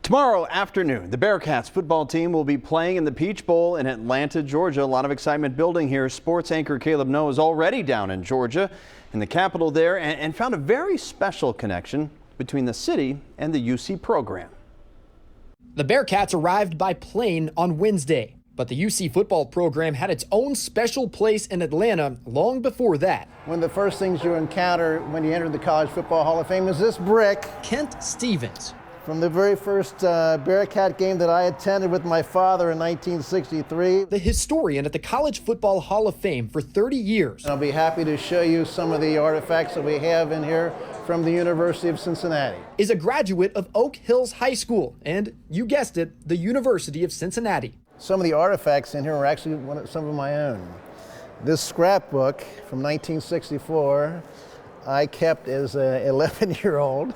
Tomorrow afternoon, the Bearcats football team will be playing in the Peach Bowl in Atlanta, Georgia. A lot of excitement building here. Sports anchor Caleb Noe is already down in Georgia, in the capital there, and found a very special connection between the city and the UC program. The Bearcats arrived by plane on Wednesday, but the UC football program had its own special place in Atlanta long before that. One of the first things you encounter when you enter the College Football Hall of Fame is this brick. Kent Stevens. From the very first Bearcat game that I attended with my father in 1963. The historian at the College Football Hall of Fame for 30 years. I'll be happy to show you some of the artifacts that we have in here from the University of Cincinnati. Is a graduate of Oak Hills High School and, you guessed it, the University of Cincinnati. Some of the artifacts in here are actually some of my own. This scrapbook from 1964 I kept as an 11-year-old.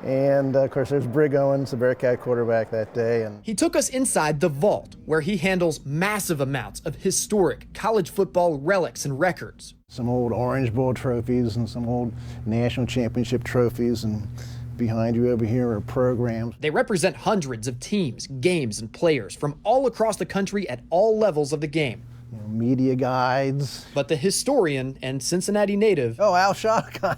And of course there's Brig Owens, the Bearcat quarterback that day. And he took us inside the vault, where he handles massive amounts of historic college football relics and records. Some old Orange Bowl trophies and some old national championship trophies, and behind you over here are programs. They represent hundreds of teams, games, and players from all across the country at all levels of the game. You know, media guides. But the historian and Cincinnati native, Al Shotgun,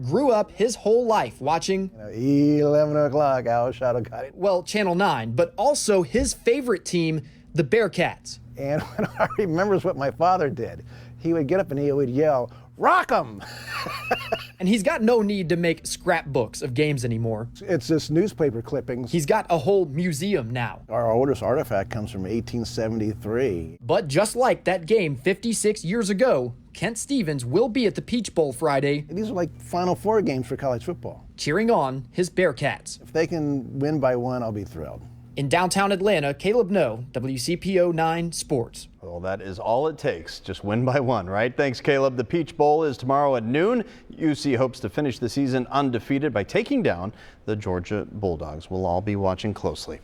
grew up his whole life watching 11 o'clock, Al Shotgun. Well, Channel 9, but also his favorite team, the Bearcats. And what I remember is what my father did. He would get up and he would yell, "Rock 'em!" And he's got no need to make scrapbooks of games anymore. It's just newspaper clippings. He's got a whole museum now. Our oldest artifact comes from 1873. But just like that game 56 years ago, Kent Stevens will be at the Peach Bowl Friday. These are like Final Four games for college football. Cheering on his Bearcats. If they can win by one, I'll be thrilled. In downtown Atlanta, Caleb Noe, WCPO 9 Sports. Well, that is all it takes. Just win by one, right? Thanks, Caleb. The Peach Bowl is tomorrow at noon. UC hopes to finish the season undefeated by taking down the Georgia Bulldogs. We'll all be watching closely.